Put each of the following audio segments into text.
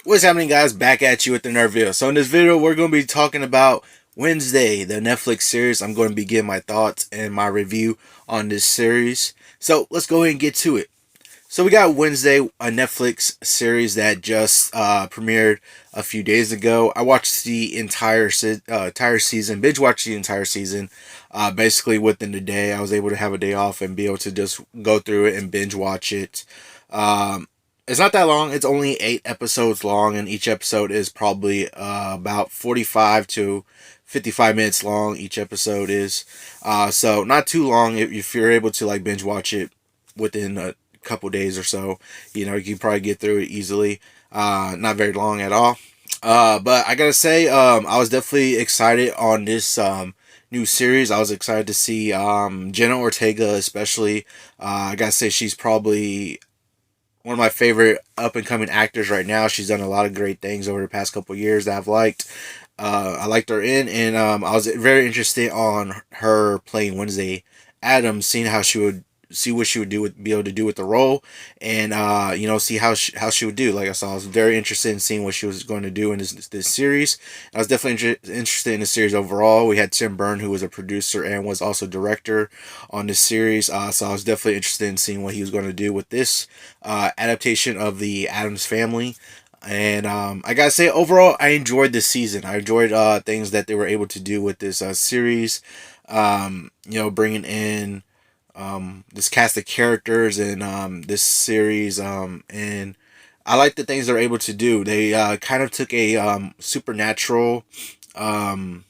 What's happening, guys? Back at you with another video. So in this video, we're going to be talking about Wednesday, the Netflix series. I'm going to be giving my thoughts and my review on this series. So let's go ahead and get to it. So we got Wednesday, a Netflix series that just premiered a few days ago. I watched the entire season, binge watched the entire season. Basically within the day, I was able to have a day off and be able to just go through it and binge watch it. Um, it's not that long. It's only 8 episodes long, and each episode is probably about 45 to 55 minutes long. Each episode is, so not too long. If you're able to like binge watch it within a couple days or so, you can probably get through it easily. Not very long at all. But I gotta say, I was definitely excited on this new series. I was excited to see Jenna Ortega, especially. I gotta say, she's probably one of my favorite up and coming actors right now. She's done a lot of great things over the past couple years that I've liked. I liked her in, and I was very interested on her playing Wednesday Addams, seeing how she would see what she would be able to do with the role, and see how she would do. Like I saw, I was very interested in seeing what she was going to do in this series. I was definitely interested in the series overall. We had Tim Burton, who was a producer and was also director on this series, so I was definitely interested in seeing what he was going to do with this adaptation of the Addams Family. And I gotta say, overall, I enjoyed this season. I enjoyed things that they were able to do with this series. Bringing in this cast of characters and this series. And I like the things they're able to do. They kind of took a supernatural um,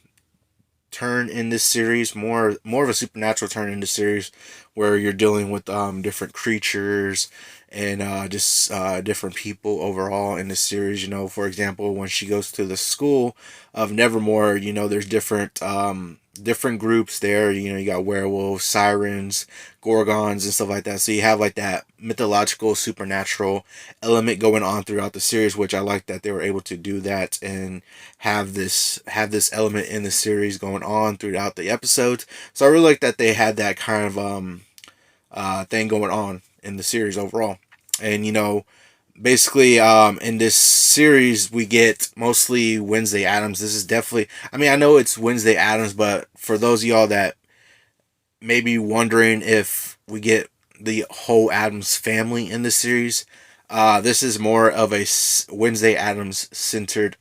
turn in this series, more of a supernatural turn in this series, where you're dealing with different creatures and just different people overall in this series. For example, when she goes to the school of Nevermore, there's different groups there. You got werewolves, sirens, gorgons, and stuff like that. So you have like that mythological, supernatural element going on throughout the series, which I like that they were able to do that and have this element in the series going on throughout the episodes. So I really like that they had that kind of thing going on in the series overall. And basically in this series we get mostly Wednesday Addams. This is definitely, I mean, I know it's Wednesday Addams, but for those of y'all that may be wondering if we get the whole Addams family in the series, this is more of a Wednesday Addams centered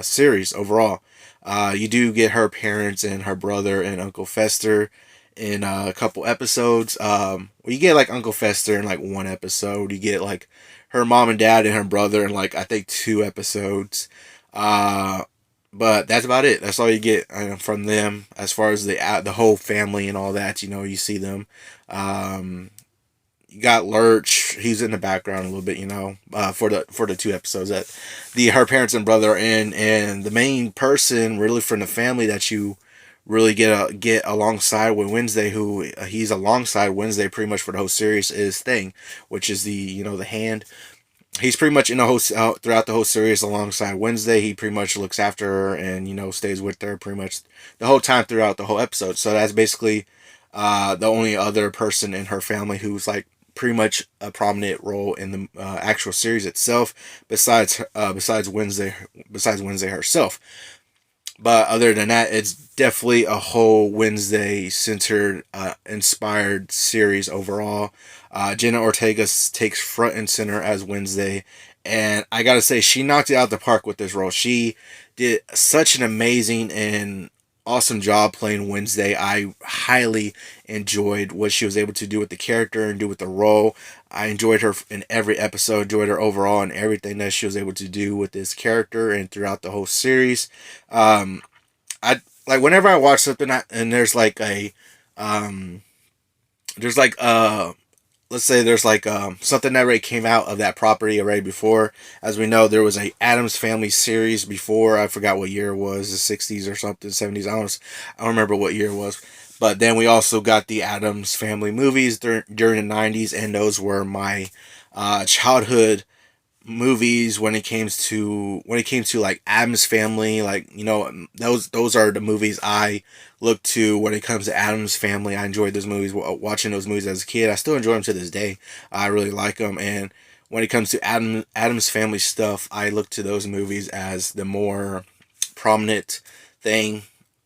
series overall. You do get her parents and her brother and Uncle Fester in a couple episodes. You get like Uncle Fester in like one episode. You get like her mom and dad and her brother in like, I think, 2 episodes. Uh, but that's about it. That's all you get from them as far as the whole family and all that. You see them. Um, you got Lurch. He's in the background a little bit. For the 2 episodes that the her parents and brother are in, and the main person really from the family that you really get alongside with Wednesday, who he's alongside Wednesday pretty much for the whole series, is Thing, which is the hand. He's pretty much in the whole throughout the whole series alongside Wednesday. He pretty much looks after her and stays with her pretty much the whole time throughout the whole episode. So that's basically the only other person in her family who's like pretty much a prominent role in the actual series itself, besides Wednesday herself. But other than that, it's definitely a whole Wednesday centered, inspired series overall. Jenna Ortega takes front and center as Wednesday, and I gotta say, she knocked it out the park with this role. She did such an amazing and awesome job playing Wednesday. I highly enjoyed what she was able to do with the character and do with the role. I enjoyed her in every episode, enjoyed her overall and everything that she was able to do with this character and throughout the whole series. Um, I like whenever I watch something and um, there's like let's say there's like something that already came out of that property already before. As we know, there was a Addams Family series before. I forgot what year it was, the 60s or something, 70s. I don't remember what year it was. But then we also got the Addams Family movies during the 90s, and those were my childhood movies when it came to like Addams Family. Like, those are the movies I look to when it comes to Addams Family. I enjoyed those movies, watching those movies as a kid. I still enjoy them to this day. I really like them. And when it comes to Adam's Family stuff, I look to those movies as the more prominent thing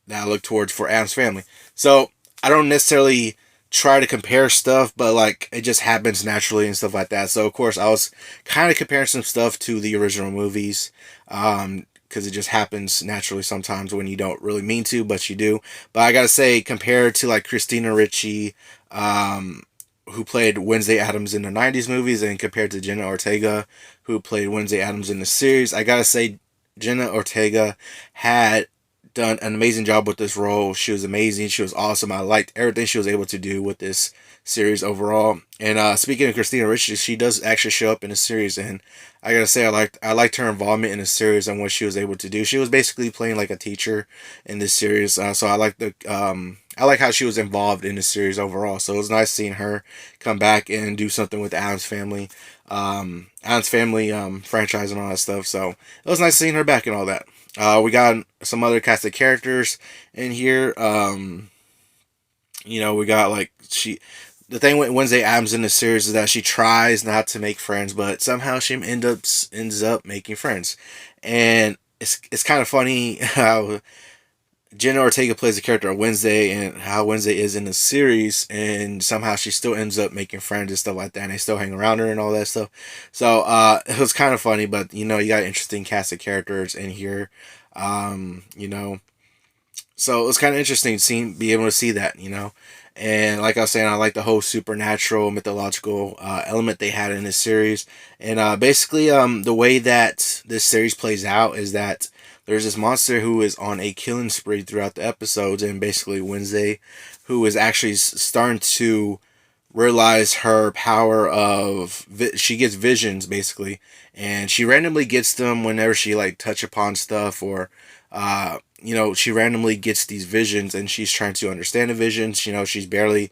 that I look towards for Adam's Family. So I don't necessarily try to compare stuff, but like it just happens naturally and stuff like that. So of course I was kind of comparing some stuff to the original movies, because it just happens naturally sometimes when you don't really mean to, but you do. But I gotta say, compared to like Christina Ricci, um, who played Wednesday Addams in the '90s movies, and compared to Jenna Ortega, who played Wednesday Addams in the series, I gotta say Jenna Ortega had done an amazing job with this role. She was amazing. She was awesome. I liked everything she was able to do with this series overall. And speaking of Christina Ricci, she does actually show up in the series, and I gotta say I liked her involvement in the series and what she was able to do. She was basically playing like a teacher in this series, so I like how she was involved in the series overall. So it was nice seeing her come back and do something with Adam's Family franchise and all that stuff. So it was nice seeing her back and all that. We got some other cast of characters in here. We got like the thing with Wednesday Addams in the series is that she tries not to make friends, but somehow she ends up making friends, and it's kind of funny how Jenna Ortega plays the character of Wednesday and how Wednesday is in the series, and somehow she still ends up making friends and stuff like that, and they still hang around her and all that stuff. So it was kind of funny, but you got interesting cast of characters in here. Um, you know, so it was kind of interesting seeing be able to see that. And like I was saying, I like the whole supernatural mythological element they had in this series. And basically, the way that this series plays out is that there's this monster who is on a killing spree throughout the episodes, and basically Wednesday, who is actually starting to realize her power of she gets visions basically, and she randomly gets them whenever she like touch upon stuff, or she randomly gets these visions, and she's trying to understand the visions. She's barely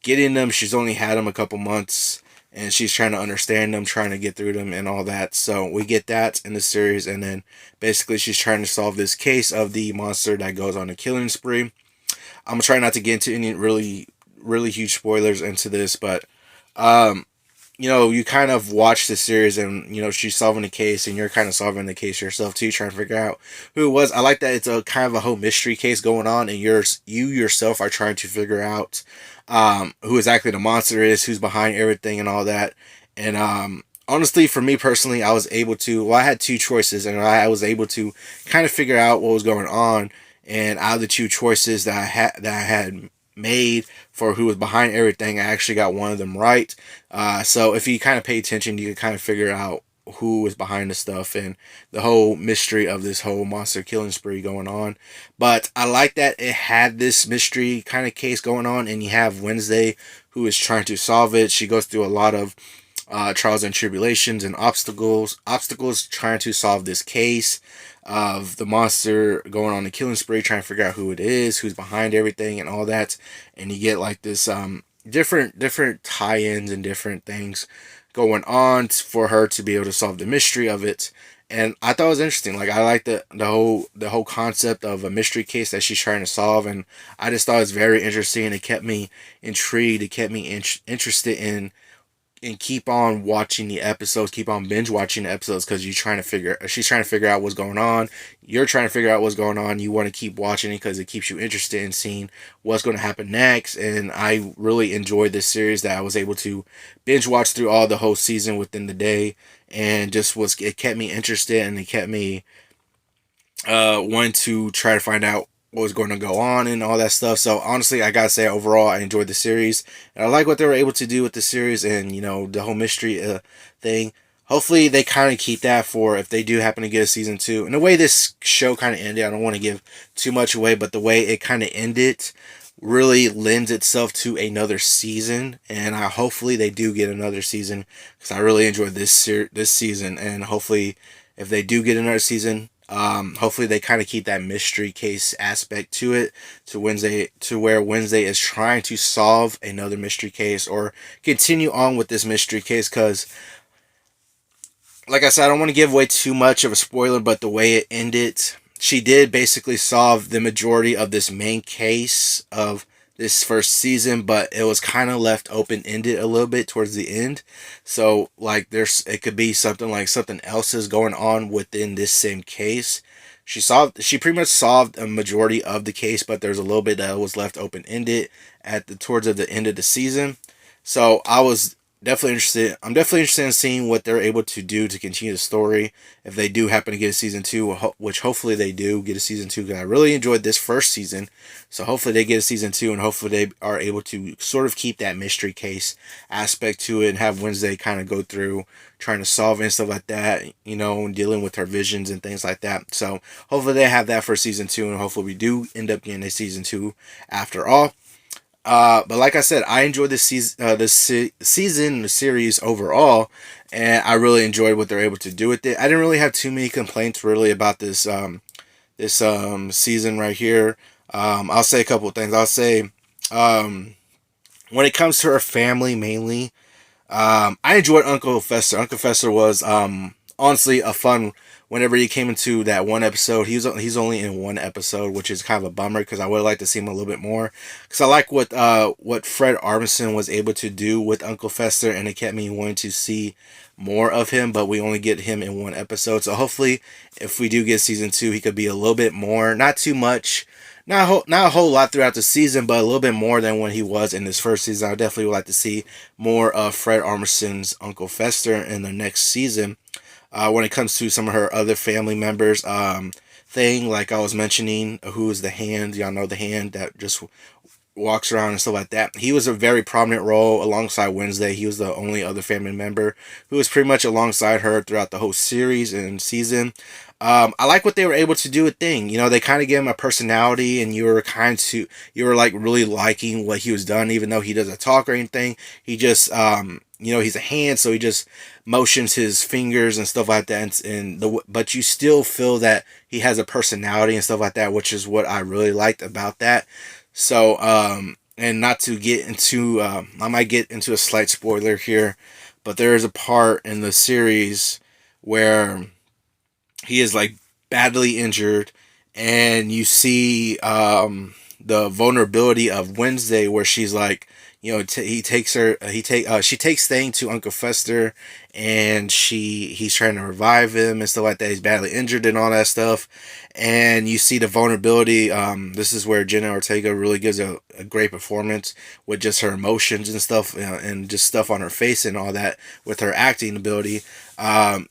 getting them. She's only had them a couple months, and she's trying to understand them, trying to get through them and all that. So we get that in the series, and then basically she's trying to solve this case of the monster that goes on a killing spree. I'm gonna try not to get into any really really huge spoilers into this, but um you kind of watch the series, and she's solving the case, and you're kind of solving the case yourself too, trying to figure out who it was. I like that it's a kind of a whole mystery case going on, and you yourself are trying to figure out who exactly the monster is, who's behind everything and all that. And honestly, for me personally, I was able to, well, I had two choices, and I was able to kind of figure out what was going on. And out of the two choices that I had made for who was behind everything, I actually got one of them right. So if you kind of pay attention, you can kind of figure out who was behind the stuff and the whole mystery of this whole monster killing spree going on. But I like that it had this mystery kind of case going on, and you have Wednesday who is trying to solve it. She goes through a lot of trials and tribulations and obstacles trying to solve this case of the monster going on a killing spree, trying to figure out who it is, who's behind everything, and all that. And you get like this different tie-ins and different things going on for her to be able to solve the mystery of it. And I thought it was interesting. Like I like the whole concept of a mystery case that she's trying to solve, and I just thought it was very interesting. It kept me intrigued. It kept me interested in and keep on watching the episodes, keep on binge watching the episodes, because she's trying to figure out what's going on. You're trying to figure out what's going on. You want to keep watching it because it keeps you interested in seeing what's going to happen next. And I really enjoyed this series that I was able to binge watch through all the whole season within the day, and it kept me interested, and it kept me wanting to try to find out what was going to go on and all that stuff. So honestly, I gotta say overall, I enjoyed the series, and I like what they were able to do with the series, and the whole mystery thing. Hopefully, they kind of keep that for if they do happen to get a season two. And the way this show kind of ended, I don't want to give too much away, but the way it kind of ended really lends itself to another season, and hopefully they do get another season, because I really enjoyed this season, and hopefully if they do get another season, hopefully they kind of keep that mystery case aspect to it, to where Wednesday is trying to solve another mystery case or continue on with this mystery case. Because like I said, I don't want to give away too much of a spoiler, but the way it ended, she did basically solve the majority of this main case of this first season, but it was kind of left open ended a little bit towards the end. So like it could be something like something else is going on within this same case. She pretty much solved a majority of the case, but there's a little bit that was left open ended at the towards of the end of the season. So I'm definitely interested in seeing what they're able to do to continue the story. If they do happen to get a season two, which hopefully they do get a season two, because I really enjoyed this first season. So hopefully they get a season two, and hopefully they are able to sort of keep that mystery case aspect to it, and have Wednesday kind of go through trying to solve it and stuff like that. And dealing with her visions and things like that. So hopefully they have that for season two, and hopefully we do end up getting a season two after all. But like I said, I enjoyed season, the series overall, and I really enjoyed what they're able to do with it. I didn't really have too many complaints really about this season right here. I'll say a couple of things. I'll say, when it comes to her family mainly, I enjoyed Uncle Fester. Uncle Fester was honestly a fun. Whenever he came into that one episode, he's only in one episode, which is kind of a bummer because I would like to see him a little bit more. Because I like what Fred Armisen was able to do with Uncle Fester, and it kept me wanting to see more of him. But we only get him in one episode, so hopefully, if we do get season two, he could be a little bit more, not too much, not a whole lot throughout the season, but a little bit more than when he was in this first season. I definitely would like to see more of Fred Armisen's Uncle Fester in the next season. When it comes to some of her other family members, thing like I was mentioning, who is the Hand? Y'all know the Hand that just walks around and stuff like that. He was a very prominent role alongside Wednesday. He was the only other family member who was pretty much alongside her throughout the whole series and season. I like what they were able to do with Thing. They kind of gave him a personality, and you were like really liking what he was done, even though he doesn't talk or anything. He just he's a hand, so he just motions his fingers and stuff like that, but you still feel that he has a personality and stuff like that, which is what I really liked about that. So, and not to get into, I might get into a slight spoiler here, but there is a part in the series where he is like badly injured, and you see the vulnerability of Wednesday, where she's like, he takes her, she takes Thing to Uncle Fester, and he's trying to revive him and stuff like that. He's badly injured and all that stuff, and you see the vulnerability. This is where Jenna Ortega really gives a great performance with just her emotions and stuff, and just stuff on her face and all that with her acting ability.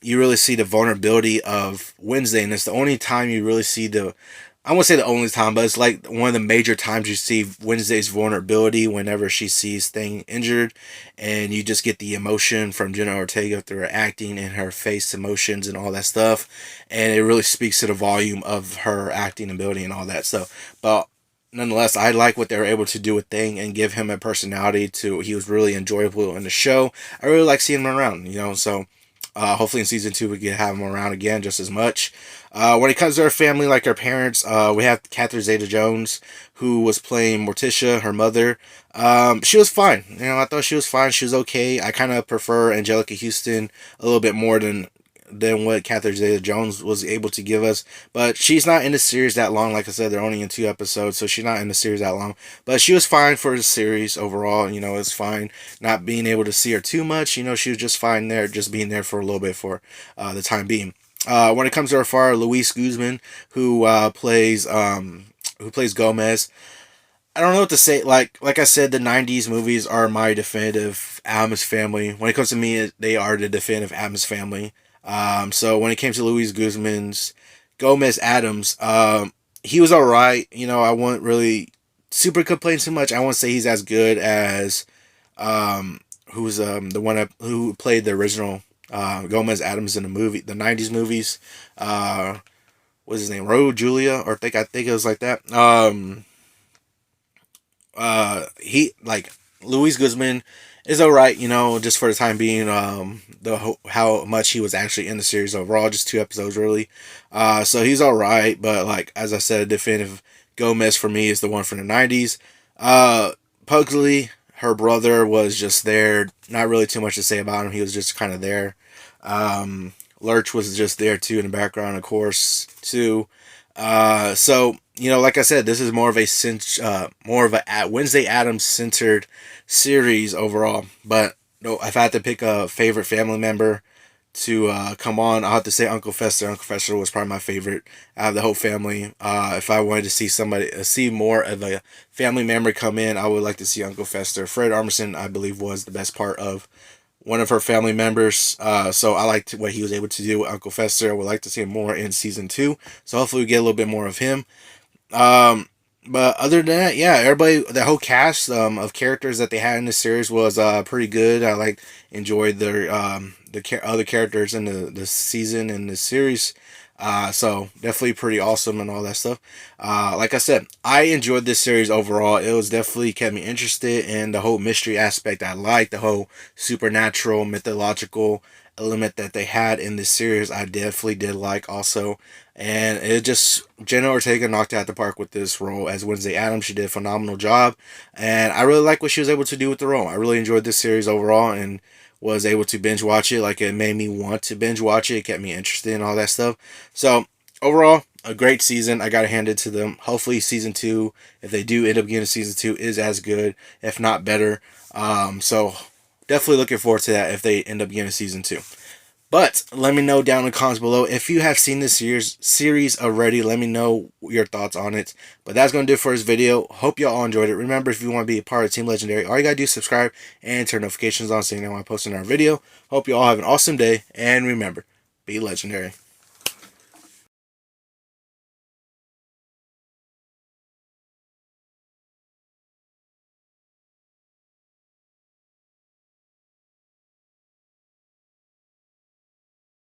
You really see the vulnerability of Wednesday, and it's the only time you really see I won't say the only time, but it's like one of the major times you see Wednesday's vulnerability whenever she sees Thing injured, and you just get the emotion from Jenna Ortega through her acting and her face emotions and all that stuff, and it really speaks to the volume of her acting ability and all that stuff. But nonetheless, I like what they were able to do with Thing and give him a personality to. He was really enjoyable in the show. I really like seeing him around, so. Hopefully in season two we can have him around again just as much. When it comes to her family, like her parents, we have Catherine Zeta-Jones, who was playing Morticia, her mother. She was fine. I thought she was fine. She was okay. I kind of prefer Angelica Houston a little bit more than what Catherine Zeta-Jones was able to give us. But she's not in the series that long. Like I said, they're only in 2 episodes, so she's not in the series that long. But she was fine for the series overall. It's fine not being able to see her too much. She was just fine there, just being there for a little bit for the time being. When it comes to her father, Luis Guzman, who plays Gomez. I don't know what to say. Like I said, the '90s movies are my definitive Addams Family. When it comes to me, they are the definitive Addams Family. So when it came to Luis Guzman's Gomez Addams, he was alright. I wouldn't really super complain too much. I won't say he's as good as who's the one who played the original Gomez Addams in the '90s movies. What's his name? Raul Julia, or I think it was like that. He like Luis Guzman is alright, just for the time being. How much he was actually in the series overall, just 2 episodes really. So he's alright, but like as I said, definitive Gomez for me is the one from the '90s. Pugsley, her brother, was just there. Not really too much to say about him. He was just kind of there. Lurch was just there too in the background, of course, too. So like I said, this is more of a Wednesday Addams centered series overall. But no, if I had to pick a favorite family member to come on, I'll have to say Uncle Fester. Uncle Fester was probably my favorite out of the whole family. If I wanted to see see more of a family member come in, I would like to see Uncle Fester. Fred Armisen, I believe, was the best part of one of her family members. So I liked what he was able to do with Uncle Fester. I would like to see him more in season 2. So hopefully we get a little bit more of him. Um, but other than that, yeah, everybody, the whole cast of characters that they had in the series was pretty good. I enjoyed their other characters in the season and the series. So definitely pretty awesome and all that stuff. Like I said, I enjoyed this series overall. It was definitely kept me interested in the whole mystery aspect. I liked the whole supernatural, mythological element that they had in this series. I definitely did like also. And it just, Jenna Ortega knocked out the park with this role as Wednesday Addams. She did a phenomenal job. And I really like what she was able to do with the role. I really enjoyed this series overall and was able to binge watch it. Like, it made me want to binge watch it. It kept me interested in all that stuff. So overall, a great season. I got to hand it to them. Hopefully season 2, if they do end up getting season 2, is as good, if not better. So definitely looking forward to that if they end up getting season 2. But let me know down in the comments below if you have seen this year's series already. Let me know your thoughts on it. But that's going to do it for this video. Hope y'all enjoyed it. Remember, if you want to be a part of Team Legendary, all you got to do is subscribe and turn notifications on so you know when I post another video. Hope you all have an awesome day. And remember, be legendary.